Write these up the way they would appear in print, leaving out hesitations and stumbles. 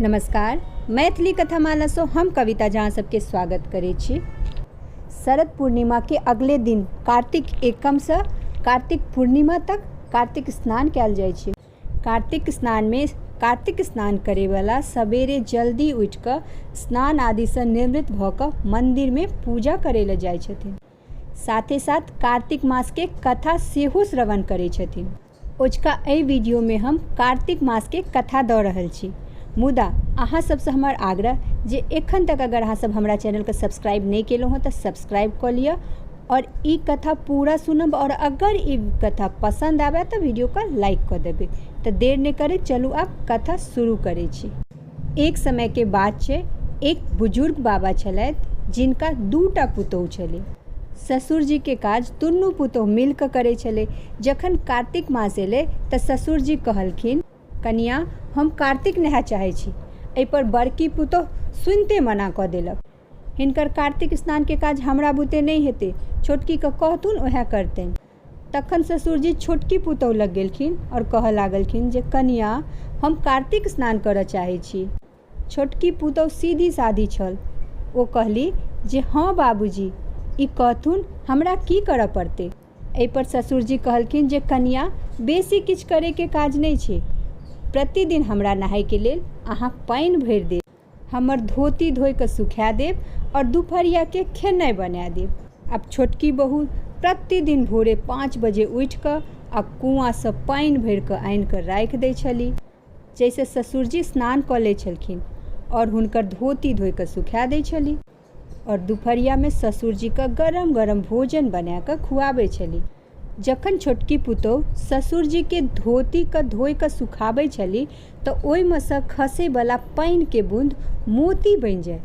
नमस्कार, मैथिली कथामाला से हम कविता जहाँ सबके स्वागत करै छी। शरद पूर्णिमा के अगले दिन कार्तिक एकम से कार्तिक पूर्णिमा तक कार्तिक स्नान कयल जाइ छै। कार्तिक स्नान में कार्तिक स्नान करे वाला सवेरे जल्दी उठ कऽ स्नान आदि से निवृत्त भऽ कऽ मंदिर में पूजा करे ले जाइ छथिन। साथे साथ कार्तिक मास के कथा सेहो श्रवण करै छथिन। ओजका एहि वीडियो में हम कार्तिक मास के कथा दऽ रहल छी। मुदा अहाँ सबसे हमर आग्रह जे एखन तक अगर अहाँ सब हमरा चैनल के सब्सक्राइब नहीं केलहुँ हँ तो सब्सक्राइब कर लिया और ई कथा पूरा सुनब और अगर ई कथा पसंद आवे तो वीडियो का लाइक कर देबे। तो देर नहीं करे, चलू आब कथा शुरू करै छी। एक समय के बात छै, एक बुजुर्ग बाबा छलथि जिनका दूटा पुतौह छलै। ससुर जी के काज दुनू पुतौह मिल कऽ करै छलै। जखन कार्तिक मास एलै तऽ ससुर जी कहलखिन, कनिया हम कार्तिक नहाय चाहै छी। एहि पर बड़की पुतौह सुनते मना कऽ देलक। हिनकर कार्तिक स्नान के काज हमरा बुते नहीं हेतै, छोटकी के कहथुन ओहे करतनि। तखन ससुर जी छोटकी पुतौह लग गेलखिन और कहऽ लागलखिन जे कनिया हम कार्तिक स्नान करऽ चाहै छी। छोटकी पुतौह सीधी सादी छल। ओ कहली जे हाँ बाबूजी, ई कहथुन हमरा की करऽ पड़तै। एहि पर ससुर जी कहलखिन जे कनिया बेसी किछु करे के काज नहीं छै। प्रतिदिन हमरा नहाय के लेल अहाँ पानि भरि देब, हमर धोती धोइ कऽ सुखा देब और दुपहरिया के खेनाइ बना देब। अब छोटकी बहू प्रतिदिन भोरे 5 बजे उठि कऽ आ कुआँ से पानि भरि कऽ आनि कऽ राखि दै छली। जैसे ससुर जी स्नान कऽ लै छलखिन और हुनकर धोती धोइ कऽ सुखा दै छली और दुपहरिया में ससुर जी के गरम गरम भोजन बना कऽ खुआबै छली। जखन छोटकी पुतौह ससुर जी के धोती के धोइ कऽ सुखाबै छली तऽ ओहिमे से खसै वाला पानि के बूंद मोती बनि जाय।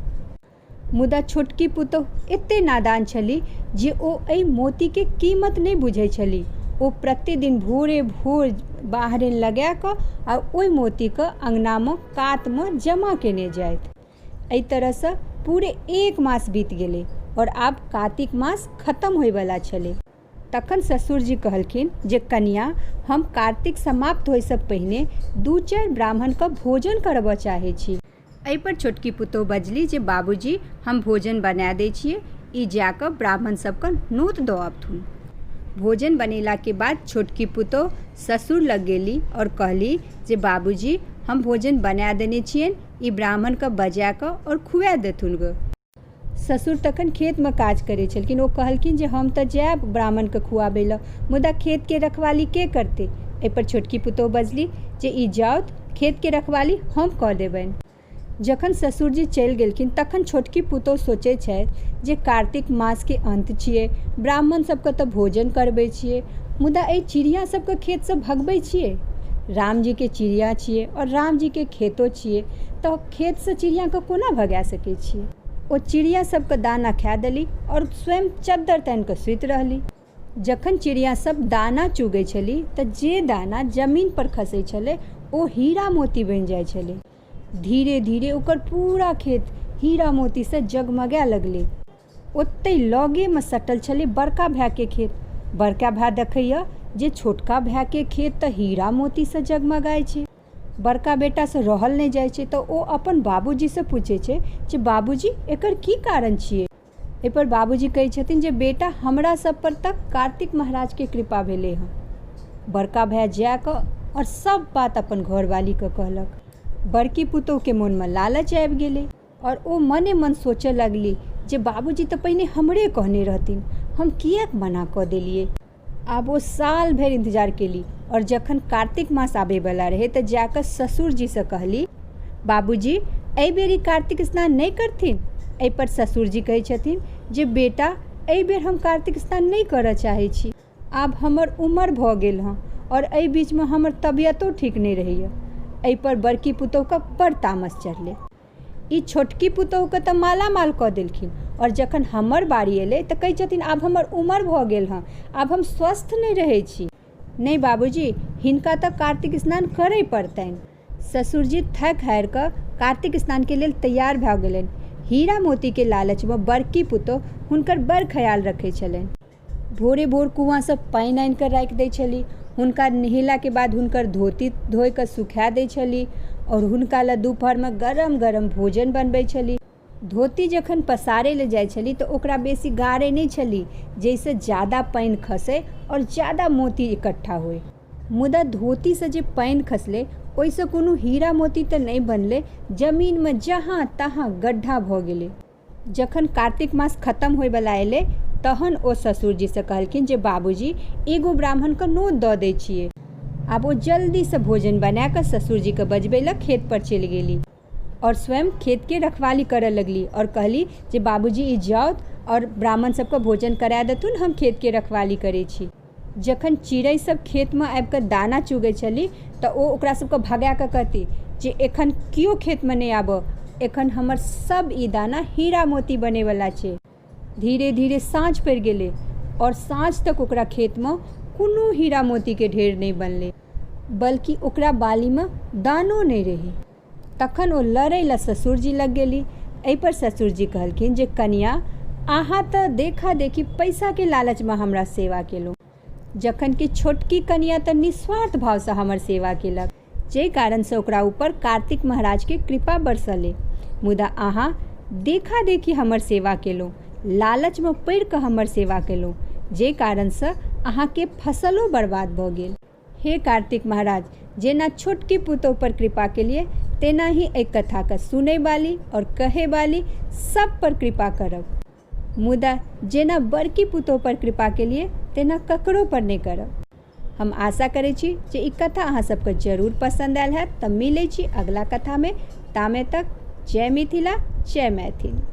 मुदा छोटकी पुतौह एते नादान छली जे ओ एहि मोती के कीमत नहीं बुझै छली। ओ प्रतिदिन भोरे भोर बाहरे लगा कऽ आ ओहि मोती के अंगना में कात में जमा केने जाइत। एहि तरह से पूरे 1 मास बीत गेलै और आब कार्तिक मास खत्म होय वाला छलै। तखन ससुर जी कहलखिन जे कनिया हम कार्तिक समाप्त होय से पहिने 2-4 ब्राह्मण के भोजन करबऽ चाहै छी। एहि पर छोटकी पुतौह बजली जे बाबूजी हम भोजन बना दै छियै, ई जाकऽ ब्राह्मण सबके नोत दऽ अबथुन। भोजन बनेला के बाद छोटकी पुतौह ससुर लग गेली और कहली जे बाबूजी हम भोजन बना देने छियनि, ई ब्राह्मण के बजा कऽ और खुआ देथुन ग। ससुर तखन खेत में काज करै छलखिन। ओ कहलखिन जे हम तऽ जायब ब्राह्मण के खुआबै लऽ, मुदा खेत के रखवाली के करतै। एहि पर छोटकी पुतौह बजली जे ई जाउत, खेत के रखवाली हम कऽ देबनि। जखन ससुर जी चलि गेलखिन तखन छोटकी पुतौह सोचै छै जे कार्तिक मास के अंत छियै, ब्राह्मण सबके तऽ भोजन करबै छियै, मुदा एहि चिड़िया सबके खेत से भगबै छियै। राम जी के चिड़िया छियै और राम जी के खेतो छियै, तऽ खेत से चिड़िया के कोना भगा सकै छियै। ओ चिड़िया सबके दाना खा देली और स्वयं चद्दर तानि कऽ सुति रहली। जखन चिड़िया सब दाना चुगै छली तऽ जे दाना जमीन पर खसै छलै ओ हीरा मोती बनि जाइ छलै। धीरे धीरे ओकर पूरा खेत हीरा मोती से जगमगा लगलै। ओतै लगे में सटल छलै बड़का भाय के खेत। बड़का भाय देखैया जे छोटका भाय के खेत तऽ हीरा मोती से जगमगाइ छै। बड़का बेटा से रहल नहीं जाइ छै तऽ ओ अपन बाबूजी से पूछे छै जे बाबूजी एकर की कारण छियै। एहि पर बाबूजी कहै छथिन जे बेटा हमरा सब पर तक कार्तिक महाराज के कृपा भेलै हँ। बड़का भाय जाकऽ और सब बात अपन घरवाली के कहलक। बड़की पुतौह के मन में लालच आबि गेलै और ओ मने मन सोचऽ लगली जे बाबूजी तऽ पहिने हमरे कहने रहथिन, हम किएक मना कऽ देलियै। आब ओ साल भर इंतजार केली और जखन कार्तिक मास आबे वाला रहे तऽ जाकर ससुर जी से कहली बाबूजी एहि बेरी कार्तिक स्नान नहीं करथिन। एहि पर ससुर जी कहै छथिन जे बेटा एहि बेर हम कार्तिक स्नान नहीं करऽ चाहै छी। आब हमर उम्र भऽ गेल हँ और एहि बीच में हमर तबियतो ठीक नहीं रहैया। एहि पर बड़की पुतौह के बड़ तामस चढ़लै। ई छोटकी पुतौह के तऽ माला माल कऽ देलखिन और जखन हमर बारी एलै तऽ कहै छथिन आब हमर उम्र भऽ गेल हँ, आब हम स्वस्थ नहीं रहै छी। नहीं बाबूजी, हिनका तऽ कार्तिक स्नान करय पड़तनि। ससुर जी थकि हारि कऽ कार्तिक स्नान के लेल तैयार भऽ गेलनि। हीरा मोती के लालच में बड़की पुतौह हुनकर बड़ ख्याल रखै छलनि। भोरे भोर कुआँ से पानि आनि कऽ राखि दै छली, हुनका नहेला के बाद हुनकर धोती धोइ कऽ सुखा दै छली और हुनका ला दुपहर में गरम गरम भोजन बनबै छली। धोती जखन पसारे ले जाइ छली तो ओकरा बेसी गाढ़े नहीं छली, जैसे ज़्यादा पानि खसे और ज़्यादा मोती इकट्ठा होए। मुदा धोती से जे पानि खसले ओइसे कोनो हीरा मोती तो नहीं बनले, जमीन में जहाँ तहाँ गड्ढा भ गेले। जखन कार्तिक मास खत्म होय वाला एले तहन ओ ससुर जी से कहलखिन जे बाबूजी एगो ब्राह्मण के नोत दऽ दै छियै। आब वो जल्दी से भोजन बना कर ससुर जी के बजबै ला खेत पर चलि गेली और स्वयं खेत के रखवाली करे लगली और कहली जे बाबूजी ई जाओ और ब्राह्मण सबके भोजन करा देथुन, हम खेत के रखवाली करे छी। जखन चिड़ै सब खेत में आबि कऽ दाना चुगै छली तऽ ओ ओकरा सबके भगा कऽ कहती जे एखन कियो खेत में नहीं आबऽ, एखन हमर सब ई दाना हीरा मोती बने वाला छै। धीरे धीरे साँझ पड़ि गेलै और साँझ तक ओकरा खेत में कोनो हीरा मोती के ढेर नहीं बनले, बल्कि ओकरा बाली में दानो नहीं रही। तखन ओ लड़ै ला ससुर जी लग गेली। एहि पर ससुर जी कहलखिन जे कनिया अहाँ तऽ देखा देखी पैसा के लालच में हमरा सेवा केलहुँ, जखन कि छोटकी कनिया तऽ निस्वार्थ भाव से हमर सेवा केलक, जे कारण से ओकरा ऊपर कार्तिक महाराज के कृपा बरसले। मुदा अहाँ देखा देखी हमर सेवा केलहुँ, लालच में पड़ि कऽ हमर सेवा केलहुँ, जे कारण से अहाँ के फसलो बर्बाद भऽ गेल। हे कार्तिक महाराज, जेना छोटकी पुतोह पर कृपा केलिए तेना ही एक कथा का सुनै वाली और कहे वाली सब पर कृपा करब। मुदा जेना बड़की पुतोह पर कृपा केलिए तेना ककरो पर नहीं करब। हम आशा करै छी जे ई कथा अहाँ सबके जरूर पसंद आयल हैत। तऽ मिलै छी अगला कथा में। तामे तक जय मिथिला, जय मैथिली।